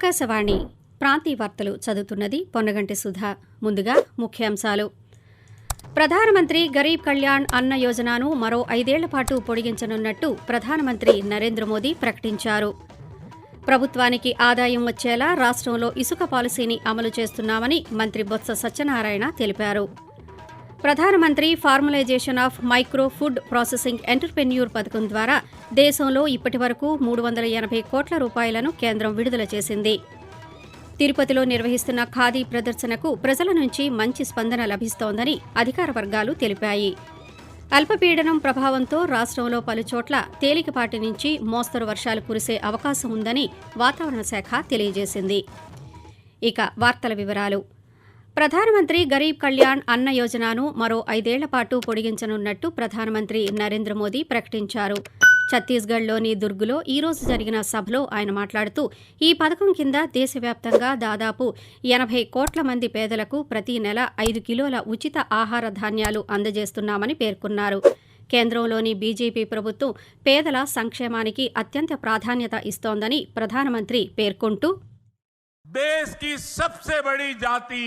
ఆకాశవాణి ప్రాంతీయ వార్తలు చదువుతున్నది పొన్నగంటి సుధా. ముందుగా ముఖ్యాంశాలు. ప్రధానమంత్రి గరీబ్ కళ్యాణ్ అన్న యోజనను మరో 5 ఏళ్ల పాటు పొడిగించనున్నట్టు ప్రధానమంత్రి నరేంద్ర మోదీ ప్రకటించారు. ప్రభుత్వానికి ఆదాయం వచ్చేలా రాష్ట్రంలో ఇసుక పాలసీని అమలు చేస్తున్నామని మంత్రి బొత్స సత్యనారాయణ తెలిపారు. ప్రధానమంత్రి formalisation of micro food processing entrepreneur పథకం ద్వారా దేశంలో ఇప్పటివరకు 380 కోట్ల రూపాయలను కేంద్రం విడుదల చేసింది. తిరుపతిలో నిర్వహిస్తున్న ఖాదీ ప్రదర్శనకు ప్రజల నుంచి మంచి స్పందన లభిస్తోందని అధికార వర్గాలు తెలిపాయి. అల్పపీడనం ప్రభావంతో రాష్ట్రంలో పలుచోట్ల తేలికపాటి నుంచి మోస్తరు వర్షాలు కురిసే అవకాశం ఉందని వాతావరణ శాఖ తెలియజేసింది. ఇక వార్తల వివరాలు. ప్రధానమంత్రి గరీబ్ కళ్యాణ్ అన్న యోజనను మరో 5 ఏళ్ల పాటు పొడిగించనున్నట్టు ప్రధానమంత్రి నరేంద్ర మోదీ ప్రకటించారు. ఛత్తీస్గఢ్లోని దుర్గ్లో ఈ రోజు జరిగిన సభలో ఆయన మాట్లాడుతూ ఈ పథకం కింద దేశవ్యాప్తంగా దాదాపు 80 కోట్ల మంది పేదలకు ప్రతి నెల 5 కిలోల ఉచిత ఆహార ధాన్యాలు అందజేస్తున్నామని పేర్కొన్నారు. కేంద్రంలోని బీజేపీ ప్రభుత్వం పేదల సంక్షేమానికి అత్యంత ప్రాధాన్యత ఇస్తోందని ప్రధానమంత్రి పేర్కొంటూ देश की सबसे बड़ी जाति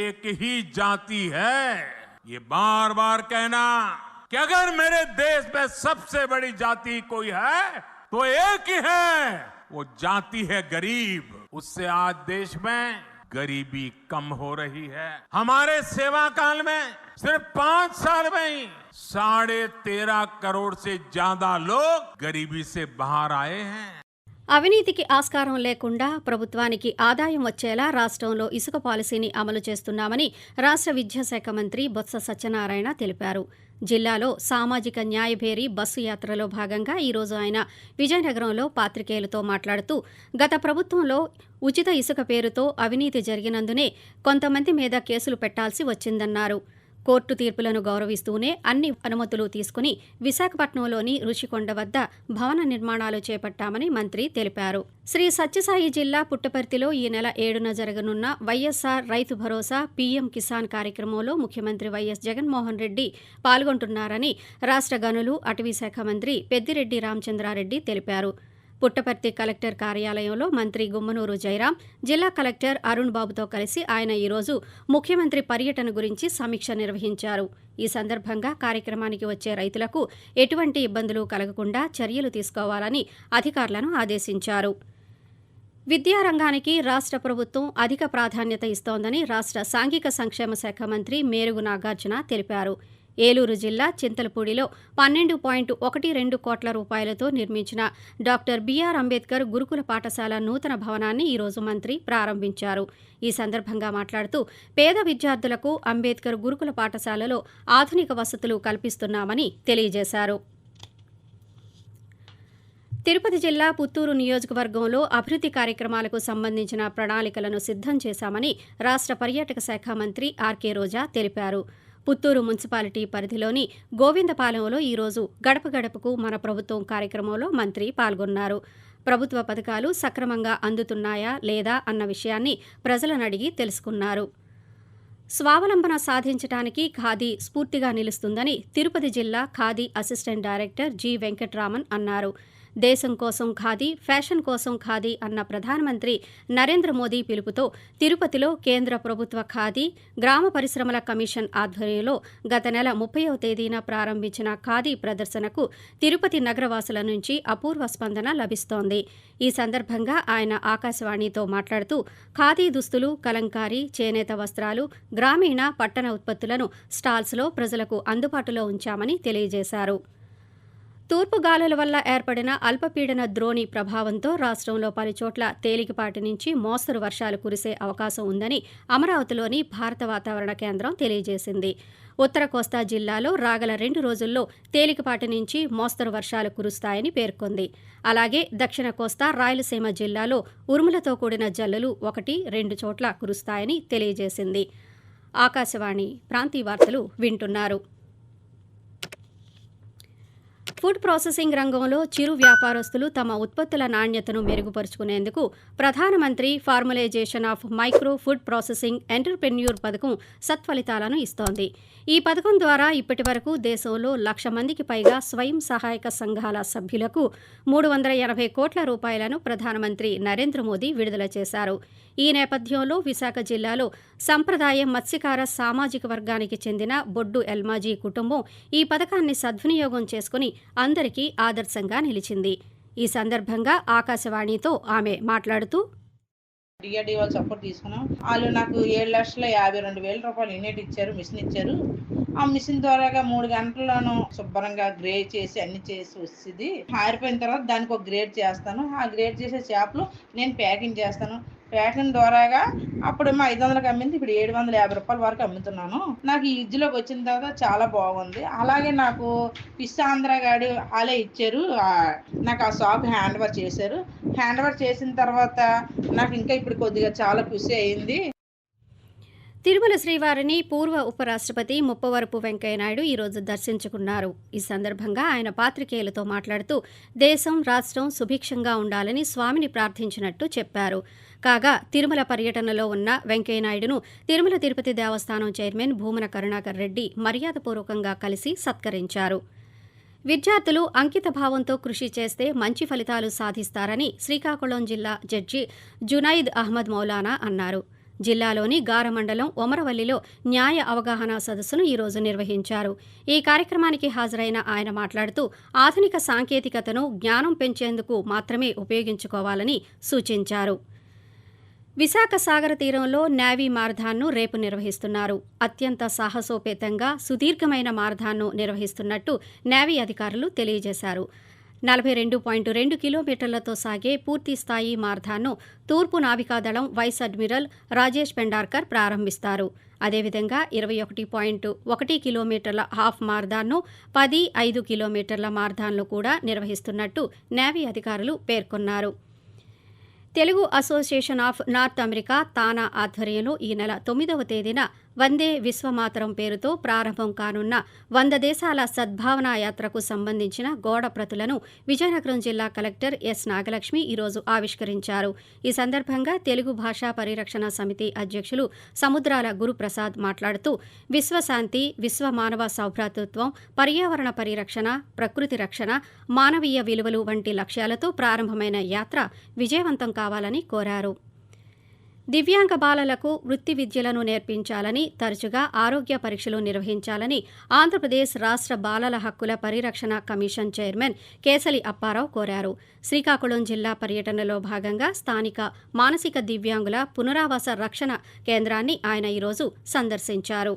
एक ही जाति है। ये बार बार कहना कि अगर मेरे देश में सबसे बड़ी जाति कोई है तो एक ही है, वो जाति है गरीब। उससे आज देश में गरीबी कम हो रही है। हमारे सेवा काल में सिर्फ 5 साल में ही 13.5 करोड़ से ज्यादा लोग गरीबी से बाहर आए हैं। అవినీతికి ఆస్కారం లేకుండా ప్రభుత్వానికి ఆదాయం వచ్చేలా రాష్ట్రంలో ఇసుక పాలసీని అమలు చేస్తున్నామని రాష్ట్ర విద్యాశాఖ మంత్రి బొత్స సత్యనారాయణ తెలిపారు. జిల్లాలో సామాజిక న్యాయభేరి బస్సు యాత్రలో భాగంగా ఈరోజు ఆయన విజయనగరంలో పాత్రికేయులతో మాట్లాడుతూ గత ప్రభుత్వంలో ఉచిత ఇసుక పేరుతో అవినీతి జరిగినందునే కొంతమంది మీద కేసులు పెట్టాల్సి వచ్చిందన్నారు. కోర్టు తీర్పులను గౌరవిస్తూనే అన్ని అనుమతులు తీసుకుని విశాఖపట్నంలోని రుషికొండ వద్ద భవన నిర్మాణాలు చేపట్టామని మంత్రి తెలిపారు. శ్రీ సత్యసాయి జిల్లా పుట్టపర్తిలో ఈ నెల 7న జరగనున్న వైఎస్ఆర్ రైతు భరోసా పీఎం కిసాన్ కార్యక్రమంలో ముఖ్యమంత్రి వైఎస్ జగన్మోహన్ రెడ్డి పాల్గొంటున్నారని రాష్ట్ర గనులు అటవీశాఖ మంత్రి పెద్దిరెడ్డి రామచంద్రారెడ్డి తెలిపారు. పుట్టపర్తి కలెక్టర్ కార్యాలయంలో మంత్రి గుమ్మనూరు జయరాం, జిల్లా కలెక్టర్ అరుణ్ బాబుతో కలిసి ఆయన ఈరోజు ముఖ్యమంత్రి పర్యటన గురించి సమీక్ష నిర్వహించారు. ఈ సందర్భంగా కార్యక్రమానికి వచ్చే రైతులకు ఎటువంటి ఇబ్బందులు కలగకుండా చర్యలు తీసుకోవాలని అధికారులను ఆదేశించారు. విద్యారంగానికి రాష్ట్ర ప్రభుత్వం అధిక ప్రాధాన్యత ఇస్తోందని రాష్ట్ర సాంఘిక సంక్షేమ శాఖ మంత్రి మేరుగు నాగార్జున తెలిపారు. ఏలూరు జిల్లా చింతలపూడిలో 12.12 కోట్ల రూపాయలతో నిర్మించిన డాక్టర్ బిఆర్ అంబేద్కర్ గురుకుల పాఠశాల నూతన భవనాన్ని ఈరోజు మంత్రి ప్రారంభించారు. ఈ సందర్భంగా మాట్లాడుతూ పేద విద్యార్థులకు అంబేద్కర్ గురుకుల పాఠశాలలో ఆధునిక వసతులు కల్పిస్తున్నామని తెలియజేశారు. తిరుపతి జిల్లా పుత్తూరు నియోజకవర్గంలో అభివృద్ధి కార్యక్రమాలకు సంబంధించిన ప్రణాళికలను సిద్ధం చేశామని రాష్ట్ర పర్యాటక శాఖ మంత్రి ఆర్కే రోజా తెలిపారు. పుత్తూరు మున్సిపాలిటీ పరిధిలోని గోవిందపాలెంలో ఈరోజు గడప గడపకు మన ప్రభుత్వం కార్యక్రమంలో మంత్రి పాల్గొన్నారు. ప్రభుత్వ పథకాలు సక్రమంగా అందుతున్నాయా లేదా అన్న విషయాన్ని ప్రజలను అడిగి తెలుసుకున్నారు. స్వావలంబన సాధించడానికి ఖాదీ స్ఫూర్తిగా నిలుస్తుందని తిరుపతి జిల్లా khadi assistant director G Venkatraman అన్నారు. దేశం కోసం ఖాదీ, ఫ్యాషన్ కోసం ఖాదీ అన్న ప్రధానమంత్రి నరేంద్ర మోదీ పిలుపుతో తిరుపతిలో కేంద్ర ప్రభుత్వ ఖాదీ, గ్రామ పరిశ్రమల కమిషన్ ఆధ్వర్యంలో గత నెల 30వ తేదీన ప్రారంభించిన ఖాదీ ప్రదర్శనకు తిరుపతి నగరవాసుల నుంచి అపూర్వ స్పందన లభిస్తోంది. ఈ సందర్భంగా ఆయన ఆకాశవాణితో మాట్లాడుతూ ఖాదీ దుస్తులు, కలంకారీ, చేనేత వస్త్రాలు, గ్రామీణ, పట్టణ ఉత్పత్తులను స్టాల్స్లో ప్రజలకు అందుబాటులో ఉంచామని తెలియజేశారు. తూర్పు గాలుల వల్ల ఏర్పడిన అల్పపీడన ద్రోణి ప్రభావంతో రాష్ట్రంలో పలుచోట్ల తేలికపాటి నుంచి మోస్తరు వర్షాలు కురిసే అవకాశం ఉందని అమరావతిలోని భారత వాతావరణ కేంద్రం తెలియజేసింది. ఉత్తర కోస్తా జిల్లాలో రాగల 2 రోజుల్లో తేలికపాటి నుంచి మోస్తరు వర్షాలు కురుస్తాయని పేర్కొంది. అలాగే దక్షిణ కోస్తా, రాయలసీమ జిల్లాలో ఉరుములతో కూడిన జల్లులు 1-2 చోట్ల కురుస్తాయని తెలియజేసింది. ఆకాశవాణి ప్రాంతీయ వార్తలు వింటున్నారు. ఫుడ్ ప్రాసెసింగ్ రంగంలో చిరు వ్యాపారస్తులు తమ ఉత్పత్తుల నాణ్యతను మెరుగుపరుచుకునేందుకు ప్రధానమంత్రి formalisation of micro food processing entrepreneur పథకం సత్ఫలితాలను ఇస్తోంది. ఈ పథకం ద్వారా ఇప్పటివరకు దేశంలో 1,00,000 మందికి పైగా స్వయం సహాయక సంఘాల సభ్యులకు 380 కోట్ల రూపాయలను ప్రధానమంత్రి నరేంద్ర మోదీ విడుదల చేశారు. ఈ నేపథ్యంలో విశాఖ జిల్లాలో సంప్రదాయ మత్స్యకార సామాజిక వర్గానికి చెందిన బొడ్డు ఎల్మాజీ కుటుంబం ఈ పథకాన్ని సద్వినియోగం చేసుకుని అందరికీ ఆదర్శంగా నిలిచింది. ఈ సందర్భంగా ఆకాశవాణితో ఆమె మాట్లాడుతూ డిఆర్డీ వాళ్ళు సపోర్ట్ తీసుకున్నాం. వాళ్ళు నాకు 7,52,000 రూపాయలు యూనిట్ ఇచ్చారు, మిషన్ ఇచ్చారు. ఆ మిషన్ ద్వారాగా 3 గంటల్లోనూ శుభ్రంగా గ్రేడ్ చేసి అన్ని చేసి వస్తుంది. ఆరిపోయిన తర్వాత దానికి ఒక గ్రేడ్ చేస్తాను. ఆ గ్రేడ్ చేసే చేపలు నేను ప్యాకింగ్ చేస్తాను. ప్యాకింగ్ ద్వారాగా అప్పుడేమో 500కి అమ్మింది, ఇప్పుడు 750 రూపాయల వరకు అమ్ముతున్నాను. నాకు ఈ ఇజ్జులోకి వచ్చిన తర్వాత చాలా బాగుంది. అలాగే నాకు ఫిష్ ఆంధ్ర గాడి వాళ్ళే ఇచ్చారు. నాకు ఆ షాప్ హ్యాండ్ ఓవర్ చేశారు. హ్యాండ్ ఓవర్ చేసిన తర్వాత నాకు ఇంకా ఇప్పుడు కొద్దిగా చాలా ఖుషి అయింది. తిరుమల శ్రీవారిని పూర్వ ఉపరాష్ట్రపతి ముప్పవరపు వెంకయ్యనాయుడు ఈరోజు దర్శించుకున్నారు. ఈ సందర్భంగా ఆయన పాత్రికేయులతో మాట్లాడుతూ దేశం, రాష్ట్రం సుభిక్షంగా ఉండాలని స్వామిని ప్రార్థించినట్టు చెప్పారు. కాగా తిరుమల పర్యటనలో ఉన్న వెంకయ్యనాయుడును తిరుమల తిరుపతి దేవస్థానం చైర్మన్ భూమన కరుణాకర్ రెడ్డి మర్యాదపూర్వకంగా కలిసి సత్కరించారు. విద్యార్థులు అంకిత భావంతో కృషి చేస్తే మంచి ఫలితాలు సాధిస్తారని శ్రీకాకుళం జిల్లా జడ్జి జునైద్ అహ్మద్ మౌలానా అన్నారు. జిల్లాలోని గార మండలం ఒమరవల్లిలో న్యాయ అవగాహన సదస్సును ఈరోజు నిర్వహించారు. ఈ కార్యక్రమానికి హాజరైన ఆయన మాట్లాడుతూ ఆధునిక సాంకేతికతను జ్ఞానం పెంచేందుకు మాత్రమే ఉపయోగించుకోవాలని సూచించారు. విశాఖ సాగర తీరంలో నేవీ మారథాన్ను రేపు నిర్వహిస్తున్నారు. అత్యంత సాహసోపేతంగా సుదీర్ఘమైన మారథాన్ను నిర్వహిస్తున్నట్టు నేవీ అధికారులు తెలియజేశారు. 42.2 కిలోమీటర్లతో సాగే పూర్తిస్థాయి మారథాన్ను తూర్పు నావికాదళం వైస్ అడ్మిరల్ రాజేష్ పెండార్కర్ ప్రారంభిస్తారు. అదేవిధంగా 21.1 కిలోమీటర్ల హాఫ్ మారథాన్ను 10, 5 కిలోమీటర్ల మారథాన్లు కూడా నిర్వహిస్తున్నట్టు నేవీ అధికారులు పేర్కొన్నారు. Telugu association of North America TANA ఆధ్వర్యంలో ఈ నెల 9వ తేదీన వందే విశ్వమాతరం పేరుతో ప్రారంభం కానున్న 100 దేశాల సద్భావనా యాత్రకు సంబంధించిన గోడ ప్రతులను విజయనగరం జిల్లా కలెక్టర్ ఎస్ నాగలక్ష్మి ఈరోజు ఆవిష్కరించారు. ఈ సందర్భంగా తెలుగు భాషా పరిరక్షణ సమితి అధ్యక్షులు సముద్రాల గురుప్రసాద్ మాట్లాడుతూ విశ్వశాంతి, విశ్వ మానవ సౌభ్రాతృత్వం, పర్యావరణ పరిరక్షణ, ప్రకృతి రక్షణ, మానవీయ విలువలు వంటి లక్ష్యాలతో ప్రారంభమైన యాత్ర విజయవంతం కావాలని కోరారు. దివ్యాంగ బాలలకు వృత్తి విద్యలను నేర్పించాలని, తరచుగా ఆరోగ్య పరీక్షలు నిర్వహించాలని ఆంధ్రప్రదేశ్ రాష్ట్ర బాలల హక్కుల పరిరక్షణ కమిషన్ చైర్మన్ కేసలి అప్పారావు కోరారు. శ్రీకాకుళం జిల్లా పర్యటనలో భాగంగా స్థానిక మానసిక దివ్యాంగుల పునరావాస రక్షణ కేంద్రాన్ని ఆయన ఈరోజు సందర్శించారు.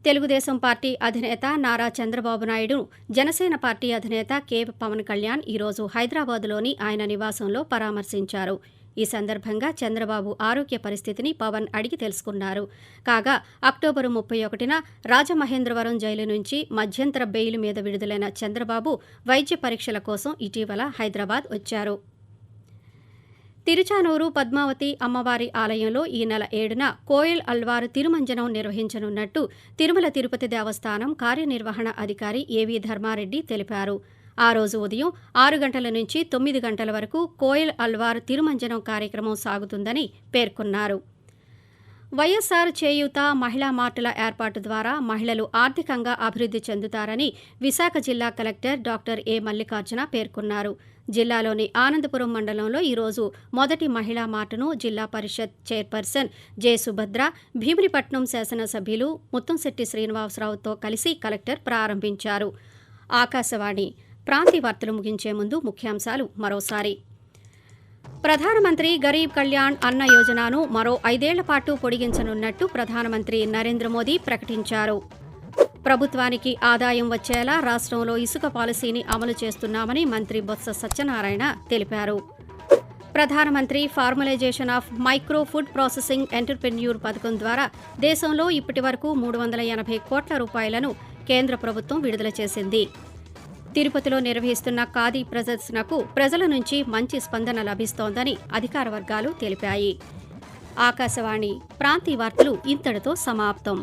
తెలుగుదేశం పార్టీ అధినేత నారా చంద్రబాబు నాయుడు, జనసేన పార్టీ అధినేత కె పవన్ కళ్యాణ్ ఈరోజు హైదరాబాదులోని ఆయన నివాసంలో పరామర్శించారు. ఈ సందర్భంగా చంద్రబాబు ఆరోగ్య పరిస్థితిని పవన్ అడిగి తెలుసుకున్నారు. కాగా అక్టోబరు 31న రాజమహేంద్రవరం జైలు నుంచి మధ్యంతర బెయిల్ మీద విడుదలైన చంద్రబాబు వైద్య పరీక్షల కోసం ఇటీవల హైదరాబాద్ వచ్చారు. తిరుచానూరు పద్మావతి అమ్మవారి ఆలయంలో ఈ నెల 7న కోయల్ అల్వారు తిరుమంజనం నిర్వహించనున్నట్టు తిరుమల తిరుపతి దేవస్థానం కార్యనిర్వహణ అధికారి ఏవి ధర్మారెడ్డి తెలిపారు. ఆ రోజు ఉదయం 6 గంటల నుంచి 9 గంటల వరకు కోయల్ అల్వార్ తిరుమంజనం కార్యక్రమం సాగుతుందని పేర్కొన్నారు. వైఎస్ఆర్ చేయూత మహిళా మార్టుల ఏర్పాటు ద్వారా మహిళలు ఆర్థికంగా అభివృద్ధి చెందుతారని విశాఖ జిల్లా కలెక్టర్ డాక్టర్ ఏ మల్లికార్జున పేర్కొన్నారు. జిల్లాలోని ఆనందపురం మండలంలో ఈరోజు మొదటి మహిళా మార్టును జిల్లా పరిషత్ చైర్పర్సన్ జె సుభద్ర, భీమినిపట్నం శాసనసభ్యులు ముత్తంశెట్టి శ్రీనివాసరావుతో కలిసి కలెక్టర్ ప్రారంభించారు. ఆకాశవాణి ప్రాంతీయ వార్తలు ముగించే ముందు ముఖ్యాంశాలు మరోసారి. ప్రధానమంత్రి గరీబ్ కళ్యాణ్ అన్న యోజనను మరో 5 ఏళ్ల పాటు పొడిగించనున్నట్టు ప్రధానమంత్రి నరేంద్ర మోదీ ప్రకటించారు. ప్రభుత్వానికి ఆదాయం వచ్చేలా రాష్ట్రంలో ఇసుక పాలసీని అమలు చేస్తున్నామని మంత్రి బొత్స సత్యనారాయణ తెలిపారు. ప్రధానమంత్రి formalisation of micro food processing entrepreneur పథకం ద్వారా దేశంలో ఇప్పటివరకు 380 కోట్ల రూపాయలను కేంద్ర ప్రభుత్వం విడుదల చేసింది. తిరుపతిలో నిర్వహిస్తున్న ఖాదీ ప్రదర్శనకు ప్రజల నుంచి మంచి స్పందన లభిస్తోందని అధికార వర్గాలు తెలిపాయి. ఆకాశవాణి ప్రాంతీయ వార్తలు ఇంతటితో సమాప్తం.